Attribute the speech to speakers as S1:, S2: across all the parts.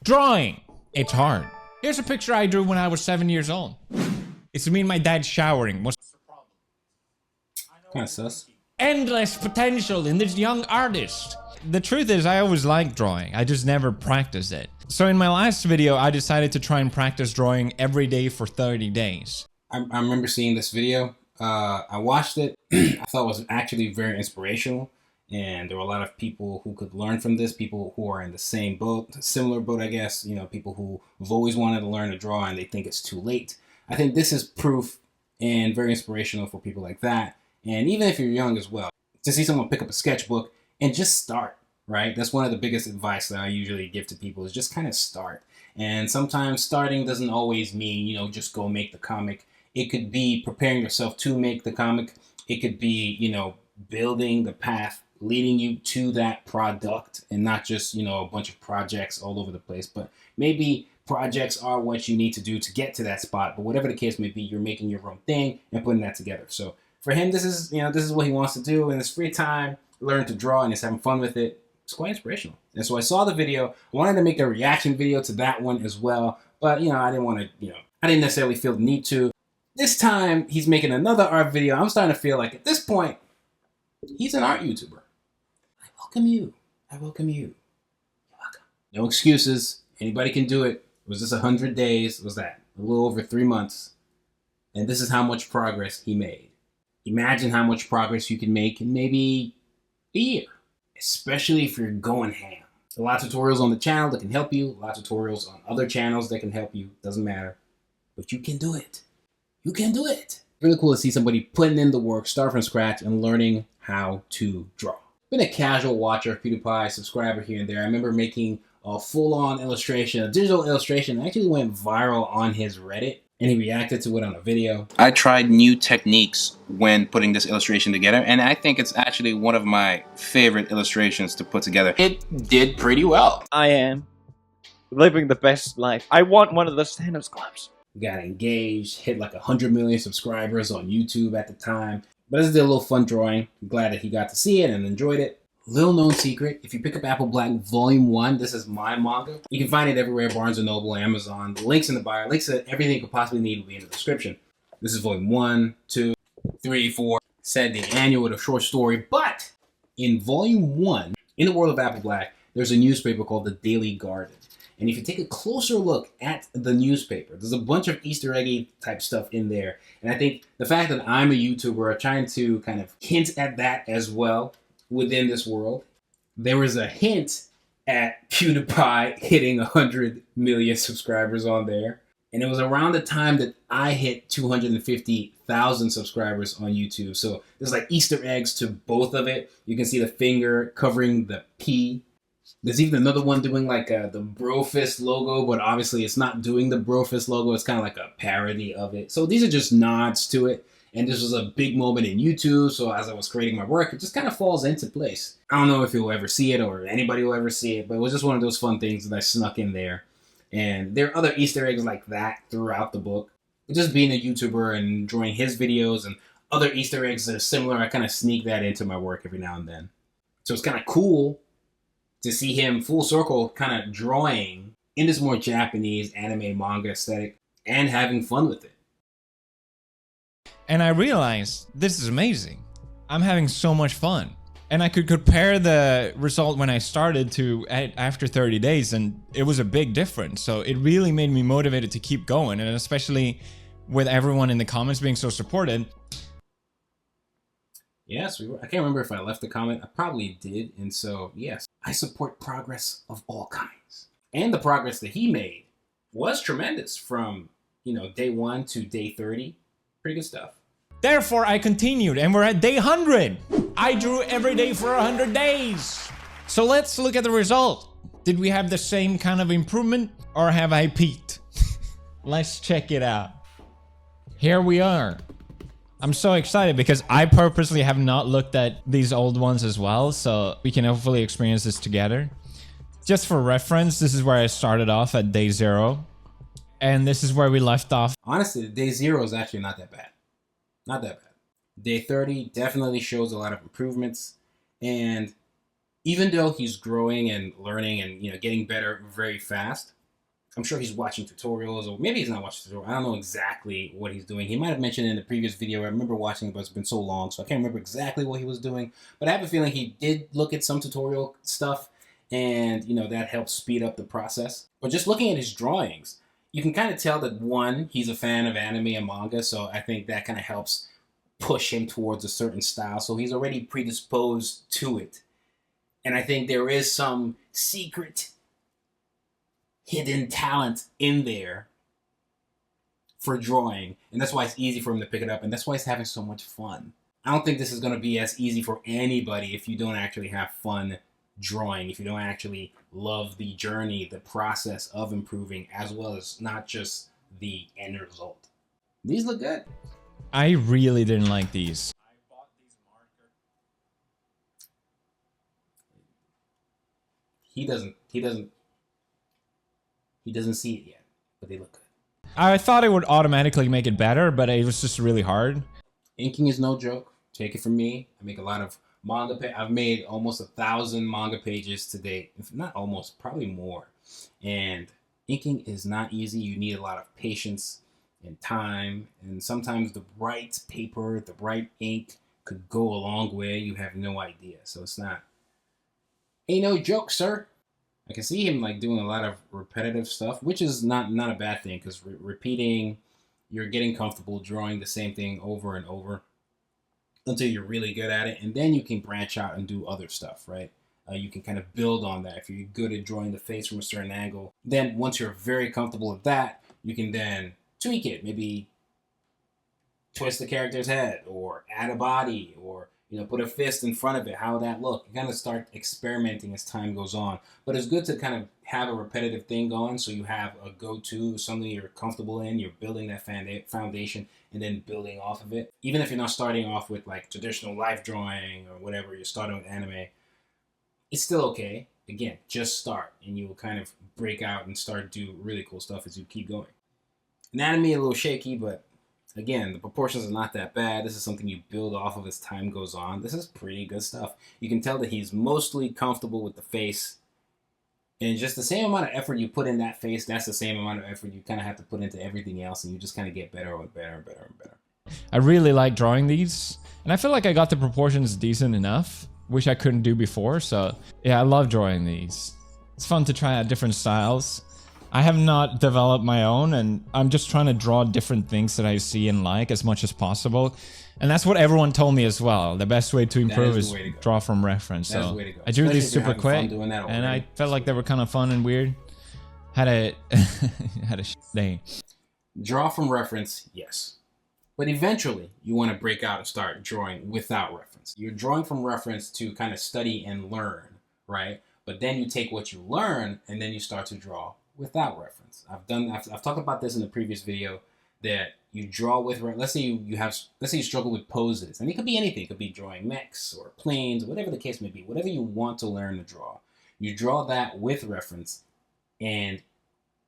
S1: Drawing. It's hard. Here's a picture I drew when I was 7 years old. It's me and my dad showering. What's the problem?
S2: Kinda sus.
S1: Endless potential in this young artist. The truth is, I always liked drawing. I just never practiced it. So in my last video, I decided to try and practice drawing every day for 30 days.
S2: I remember seeing this video. I watched it. I thought it was actually very inspirational. And there were a lot of people who could learn from this, people who are in the same boat, similar boat, I guess, you know, people who have always wanted to learn to draw and they think it's too late. I think this is proof and very inspirational for people like that. And even if you're young as well, to see someone pick up a sketchbook and just start, right? That's one of the biggest advice that I usually give to people is just kind of start. And sometimes starting doesn't always mean, you know, just go make the comic. It could be preparing yourself to make the comic. It could be, you know, building the path leading you to that product and not just, you know, a bunch of projects all over the place. But maybe projects are what you need to do to get to that spot. But whatever the case may be, you're making your own thing and putting that together. So for him, this is, you know, this is what he wants to do in his free time, learn to draw and he's having fun with it. It's quite inspirational. And so I saw the video. I wanted to make a reaction video to that one as well. But, you know, I didn't want to, you know, I didn't necessarily feel the need to. This time, he's making another art video. I'm starting to feel like at this point, he's an art YouTuber. I welcome you. I welcome you. You're welcome. No excuses. Anybody can do it. Was this 100 days? Was that a little over 3 months? And this is how much progress he made. Imagine how much progress you can make in maybe a year. Especially if you're going ham. A lot of tutorials on the channel that can help you. A lot of tutorials on other channels that can help you. Doesn't matter. But you can do it. You can do it. Really cool to see somebody putting in the work, start from scratch, and learning how to draw. Been a casual watcher of PewDiePie, subscriber here and there. I remember making a full-on illustration, a digital illustration that actually went viral on his Reddit, and he reacted to it on a video. I tried new techniques when putting this illustration together, and I think it's actually one of my favorite illustrations to put together. It did pretty well.
S3: I am living the best life. I want one of those Thanos gloves.
S2: Got engaged, hit like 100 million subscribers on YouTube at the time. But I just did a little fun drawing. I'm glad that he got to see it and enjoyed it. Little known secret, if you pick up Apple Black Volume 1, this is My Manga. You can find it everywhere, Barnes & Noble, Amazon. The link's in the bio. Links to everything you could possibly need will be in the description. This is Volume 1, 2, 3, 4. Said the annual with a short story. But in Volume 1, in the world of Apple Black, there's a newspaper called The Daily Garden. And if you take a closer look at the newspaper, there's a bunch of Easter eggy type stuff in there. And I think the fact that I'm a YouTuber, trying to kind of hint at that as well within this world. There was a hint at PewDiePie hitting 100 million subscribers on there. And it was around the time that I hit 250,000 subscribers on YouTube. So there's like Easter eggs to both of it. You can see the finger covering the P. There's even another one doing like the Brofist logo, but obviously it's not doing the Brofist logo. It's kind of like a parody of it. So these are just nods to it. And this was a big moment in YouTube. So as I was creating my work, it just kind of falls into place. I don't know if you'll ever see it or anybody will ever see it, but it was just one of those fun things that I snuck in there. And there are other Easter eggs like that throughout the book. Just being a YouTuber and enjoying his videos and other Easter eggs that are similar, I kind of sneak that into my work every now and then. So it's kind of cool to see him full circle kind of drawing in this more Japanese anime manga aesthetic and having fun with it.
S1: And I realized this is amazing. I'm having so much fun. And I could compare the result when I started to after 30 days, and it was a big difference. So it really made me motivated to keep going, and especially with everyone in the comments being so supportive.
S2: Yes, I can't remember if I left a comment. I probably did. And so, yes, I support progress of all kinds. And the progress that he made was tremendous from, you know, day 1 to day 30. Pretty good stuff.
S1: Therefore, I continued, and we're at day 100. I drew every day for 100 days. So let's look at the result. Did we have the same kind of improvement, or have I peaked? Let's check it out. Here we are. I'm so excited because I purposely have not looked at these old ones as well, so we can hopefully experience this together. Just for reference, this is where I started off at day 0. And this is where we left off.
S2: Honestly, day 0 is actually not that bad. Not that bad. Day 30 definitely shows a lot of improvements. And even though he's growing and learning and, you know, getting better very fast, I'm sure he's watching tutorials, or maybe he's not watching tutorials. I don't know exactly what he's doing. He might have mentioned in the previous video. I remember watching it, but it's been so long, so I can't remember exactly what he was doing. But I have a feeling he did look at some tutorial stuff, and, you know, that helps speed up the process. But just looking at his drawings, you can kind of tell that, one, he's a fan of anime and manga, so I think that kind of helps push him towards a certain style. So he's already predisposed to it. And I think there is some secret hidden talent in there for drawing, and that's why it's easy for him to pick it up, and that's why he's having so much fun. I don't think this is going to be as easy for anybody if you don't actually have fun drawing, if you don't actually love the journey, the process of improving, as well as not just the end result. These look good.
S1: I really didn't like these.
S2: I bought these markers. He doesn't see it yet, but they look good.
S1: I thought it would automatically make it better, but it was just really hard.
S2: Inking is no joke. Take it from me. I make a lot of manga. I've made almost 1,000 manga pages to date. If not almost, probably more. And inking is not easy. You need a lot of patience and time. And sometimes the right paper, the right ink could go a long way. You have no idea. So it's not, ain't no joke, sir. I can see him like doing a lot of repetitive stuff, which is not a bad thing, because repeating, you're getting comfortable drawing the same thing over and over until you're really good at it, and then you can branch out and do other stuff, right? You can kind of build on that. If you're good at drawing the face from a certain angle, then once you're very comfortable with that, you can then tweak it, maybe twist the character's head, or add a body, or, you know, put a fist in front of it. How would that look? You kind of start experimenting as time goes on. But it's good to kind of have a repetitive thing going, so you have a go-to, something you're comfortable in. You're building that foundation and then building off of it. Even if you're not starting off with like traditional life drawing or whatever, you're starting with anime, it's still okay. Again, just start, and you will kind of break out and start to do really cool stuff as you keep going. Anatomy a little shaky, but again, the proportions are not that bad. This is something you build off of as time goes on. This is pretty good stuff. You can tell that he's mostly comfortable with the face. And just the same amount of effort you put in that face, that's the same amount of effort you kind of have to put into everything else. And you just kind of get better and better and better and better.
S1: I really like drawing these. And I feel like I got the proportions decent enough, which I couldn't do before. So yeah, I love drawing these. It's fun to try out different styles. I have not developed my own, and I'm just trying to draw different things that I see and like as much as possible. And that's what everyone told me as well. The best way to improve is draw from reference. So I drew these super quick, and I felt like they were kind of fun and weird. Had a day.
S2: Draw from reference, yes. But eventually, you want to break out and start drawing without reference. You're drawing from reference to kind of study and learn, right? But then you take what you learn, and then you start to draw without reference. I've talked about this in the previous video, that you draw with, let's say you struggle with poses, and it could be anything. It could be drawing mechs or planes, whatever the case may be, whatever you want to learn to draw. You draw that with reference, and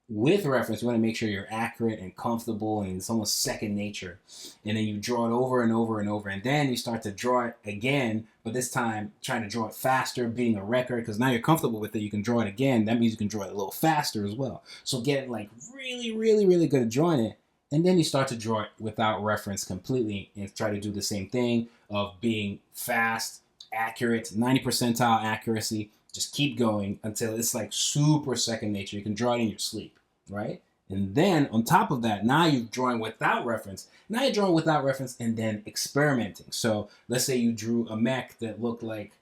S2: with reference, you want to make sure you're accurate and comfortable, and it's almost second nature. And then you draw it over and over and over, and then you start to draw it again, but this time trying to draw it faster, beating a record, because now you're comfortable with it. You can draw it again. That means you can draw it a little faster as well. So get like really, really, really good at drawing it, and then you start to draw it without reference completely and try to do the same thing of being fast, accurate, 90 percentile accuracy. Just keep going until it's like super second nature. You can draw it in your sleep, right? And then on top of that, now you're drawing without reference. Now you're drawing without reference and then experimenting. So let's say you drew a mech that looked like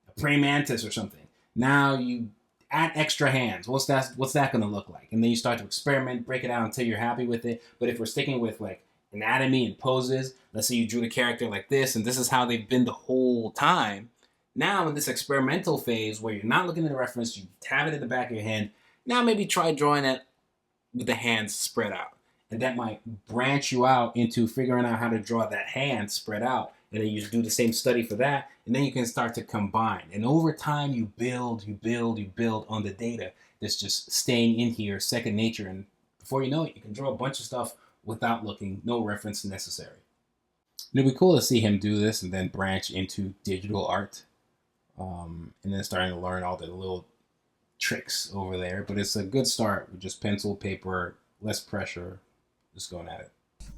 S2: a praying mantis or something. Now you add extra hands. What's that going to look like? And then you start to experiment, break it out until you're happy with it. But if we're sticking with like anatomy and poses, let's say you drew the character like this, and this is how they've been the whole time. Now in this experimental phase where you're not looking at the reference, you have it in the back of your hand. Now maybe try drawing it with the hands spread out. And that might branch you out into figuring out how to draw that hand spread out. And then you do the same study for that. And then you can start to combine. And over time, you build on the data that's just staying in here, second nature. And before you know it, you can draw a bunch of stuff without looking, no reference necessary. It'd be cool to see him do this and then branch into digital art. and then starting to learn all the little tricks over there. But it's a good start with just pencil, paper, less pressure, just going at it.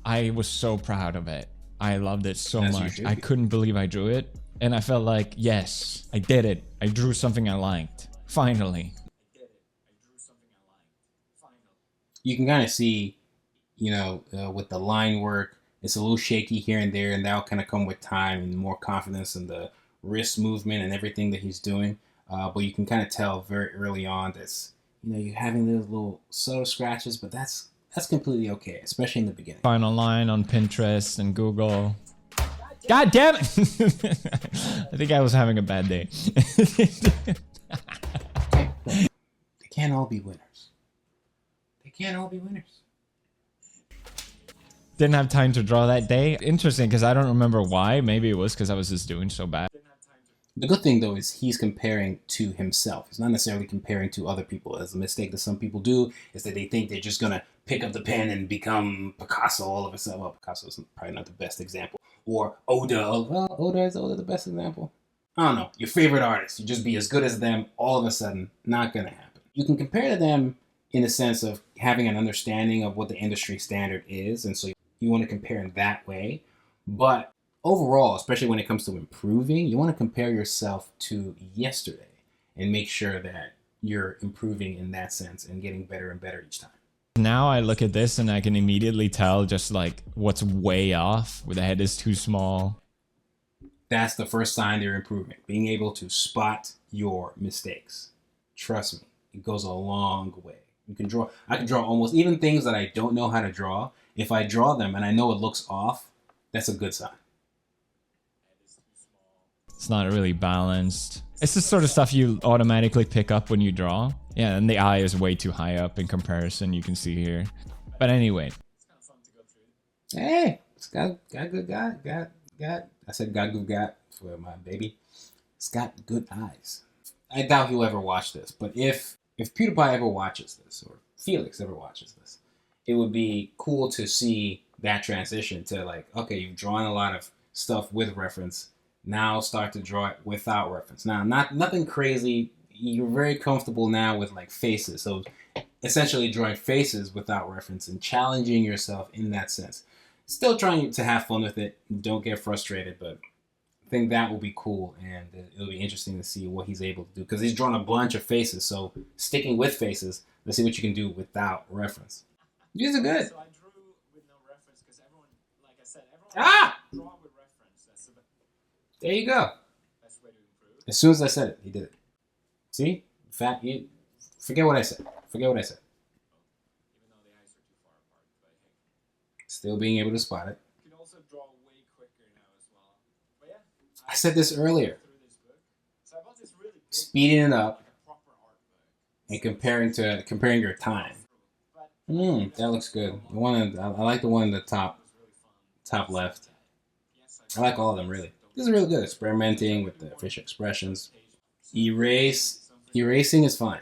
S1: I was so proud of it. I loved it so
S2: As you
S1: much.
S2: should
S1: I
S2: be.
S1: couldn't believe I drew it. And I felt like, yes, I did it. I drew something I liked. Finally.
S2: You can kind of see, you know, with the line work, it's a little shaky here and there, and that'll kind of come with time and more confidence in the wrist movement and everything that he's doing. But you can kind of tell very early on that's, you know, you're having those little subtle scratches, but that's completely okay, especially in the beginning.
S1: Find online on Pinterest and Google. God damn it! I think I was having a bad day.
S2: They can't all be winners. They can't all be winners.
S1: Didn't have time to draw that day. Interesting, because I don't remember why. Maybe it was because I was just doing so bad.
S2: The good thing, though, is he's comparing to himself. He's not necessarily comparing to other people. As a mistake that some people do is that they think they're just going to pick up the pen and become Picasso all of a sudden. Well, Picasso's probably not the best example. Or Oda. Well, is Oda the best example? I don't know. Your favorite artist. You just be as good as them all of a sudden. Not going to happen. You can compare to them in the sense of having an understanding of what the industry standard is. And so you want to compare in that way. But overall, especially when it comes to improving, you want to compare yourself to yesterday and make sure that you're improving in that sense and getting better and better each time.
S1: Now I look at this and I can immediately tell just like what's way off, where the head is too small.
S2: That's the first sign they're improving. Being able to spot your mistakes. Trust me, it goes a long way. You can draw. I can draw almost even things that I don't know how to draw. If I draw them and I know it looks off, that's a good sign.
S1: It's not really balanced. It's the sort of stuff you automatically pick up when you draw. Yeah, and the eye is way too high up in comparison, you can see here. But anyway.
S2: Hey, it's got good got. I said got good got for my baby. It's got good eyes. I doubt he'll ever watch this, but if PewDiePie ever watches this, or Felix ever watches this, it would be cool to see that transition to like, okay, you've drawn a lot of stuff with reference. Now start to draw it without reference. Now, nothing crazy. You're very comfortable now with like faces. So essentially drawing faces without reference and challenging yourself in that sense. Still trying to have fun with it. Don't get frustrated, but I think that will be cool, and it'll be interesting to see what he's able to do because he's drawn a bunch of faces. So sticking with faces, let's see what you can do without reference. These are good.
S1: So I drew with no reference because everyone, like I said, draw with reference. That's the
S2: There you go.
S1: best way to improve.
S2: As soon as I said it, he did it. See? Forget what I said. Forget what I said.
S1: Even though the eyes are too far apart, but hey.
S2: Still being able to spot it.
S1: You can also draw way quicker now as well. But yeah.
S2: I said this earlier.
S1: Through this book. So I bought this really big,
S2: Speeding it up
S1: like a proper art book.
S2: and comparing your time.
S1: But
S2: That looks good. I like the one in the top left. I like all of them really. This is really good. Experimenting with the facial expressions. Erasing is fine.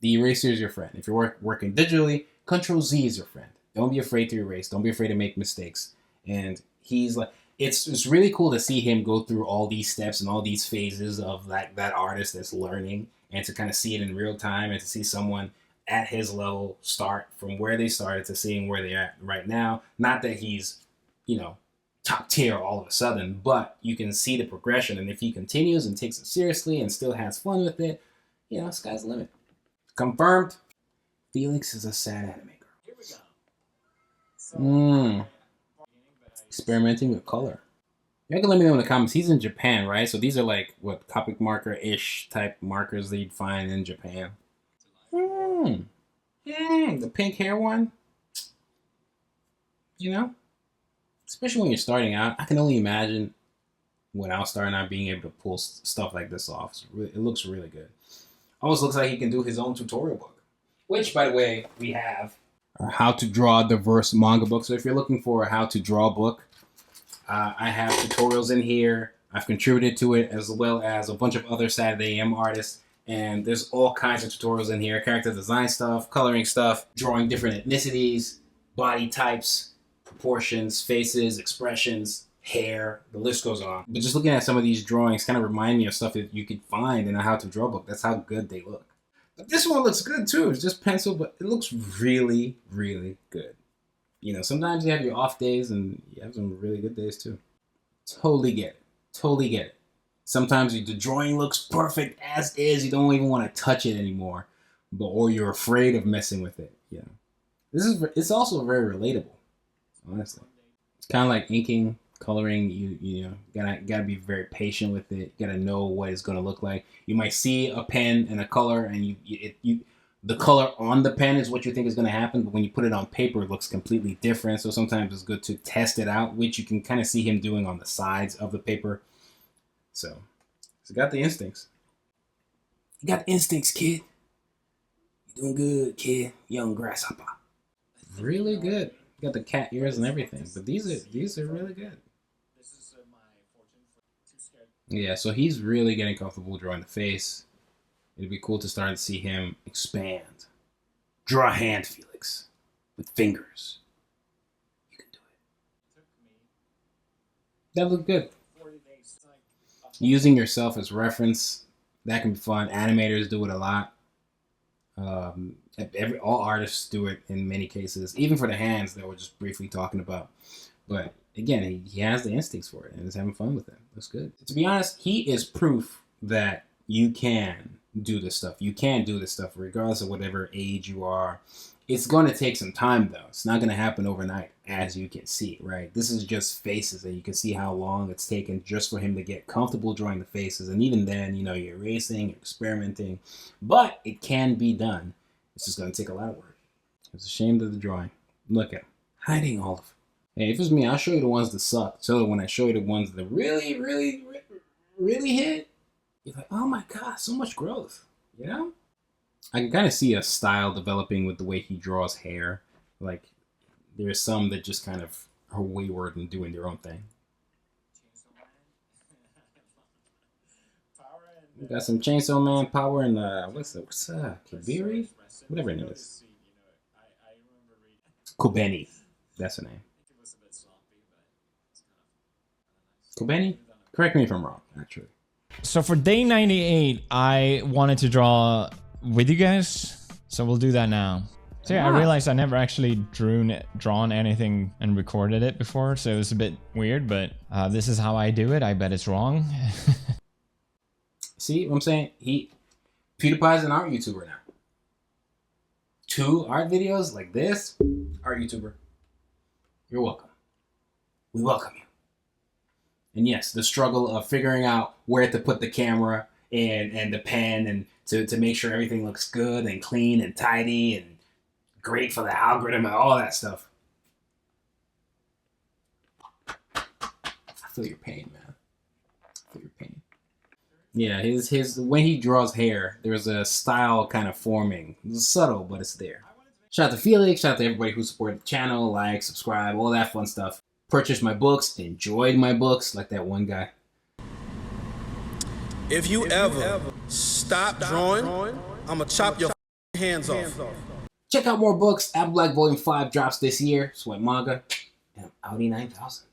S2: The eraser is your friend. If you're working digitally, Control Z is your friend. Don't be afraid to erase. Don't be afraid to make mistakes. And he's like, it's really cool to see him go through all these steps and all these phases of that artist that's learning, and to kind of see it in real time, and to see someone at his level start from where they started to seeing where they're at right now. Not that he's, top tier all of a sudden, but you can see the progression. And if he continues and takes it seriously and still has fun with it, sky's the limit. Confirmed. Felix is a sad anime girl.
S1: here we go. So,
S2: Experimenting with color. You can let me know in the comments. He's in Japan, right? So these are like what Copic marker-ish type markers that you'd find in Japan. The pink hair one. Especially when you're starting out, I can only imagine when I was starting out being able to pull stuff like this off. It looks really good. Almost looks like he can do his own tutorial book, which, by the way, we have a how to draw diverse manga book. So if you're looking for a how to draw book, I have tutorials in here. I've contributed to it, as well as a bunch of other Saturday AM artists. And there's all kinds of tutorials in here. Character design stuff, coloring stuff, drawing different ethnicities, body types, proportions, faces, expressions, hair, the list goes on. But just looking at some of these drawings kind of remind me of stuff that you could find in a how to draw book. That's how good they look. But this one looks good too. It's just pencil, but it looks really, really good. You know, sometimes you have your off days and you have some really good days too. Totally get it. Totally get it. Sometimes the drawing looks perfect as is. You don't even want to touch it anymore, or you're afraid of messing with it. You know, it's also very relatable. Honestly, it's kind of like inking, coloring. You know, gotta be very patient with it. You gotta know what it's gonna look like. You might see a pen and a color, and the color on the pen is what you think is gonna happen. But when you put it on paper, it looks completely different. So sometimes it's good to test it out, which you can kind of see him doing on the sides of the paper. So he's got the instincts. You got the instincts, kid. You're doing good, kid. Young grasshopper. Really good. You got the cat ears and everything. But these are really good. Yeah, so he's really getting comfortable drawing the face. It'd be cool to start to see him expand. Draw a hand, Felix. With fingers. You can do it. That looked good. Using yourself as reference, that can be fun. Animators do it a lot. All artists do it in many cases, even for the hands that we're just briefly talking about. But again, he has the instincts for it and is having fun with it. That's good. To be honest, he is proof that you can do this stuff. You can do this stuff regardless of whatever age you are. It's going to take some time, though. It's not going to happen overnight, as you can see, right? This is just faces, and you can see how long it's taken just for him to get comfortable drawing the faces. And even then, you know, you're erasing, you're experimenting. But it can be done. It's just going to take a lot of work. It's a shame of the drawing. Look at him. Hiding all of it. Hey, if it's me, I'll show you the ones that suck. So when I show you the ones that really, really, really hit, you're like, oh my God, so much growth, you know? I can kind of see a style developing with the way he draws hair. Like, there's some that just kind of are wayward and doing their own thing. We got some Chainsaw Man power and what's Kibiri? Whatever her name is. Kobeni. That's her name. Kobeni? Correct me if I'm wrong, actually.
S1: So for day 98, I wanted to draw with you guys, so we'll do that now. So yeah, I realized I never actually drawn anything and recorded it before, so it was a bit weird, but this is how I do it. I bet it's wrong.
S2: See what I'm saying? PewDiePie's an art YouTuber now. 2 art videos like this, art YouTuber. You're welcome. We welcome you. And yes, the struggle of figuring out where to put the camera and the pen and to make sure everything looks good and clean and tidy and great for the algorithm and all that stuff. I feel your pain, man. I feel your pain. Yeah, his when he draws hair, there's a style kind of forming. It's subtle, but it's there. Shout out to Felix, shout out to everybody who supported the channel, like, subscribe, all that fun stuff. Purchased my books, enjoyed my books, like that one guy.
S4: If you ever stop drawing, I'm gonna chop your hands off.
S2: Check out more books. Apple Black Volume 5 drops this year. Sweat Manga. And Audi 9000.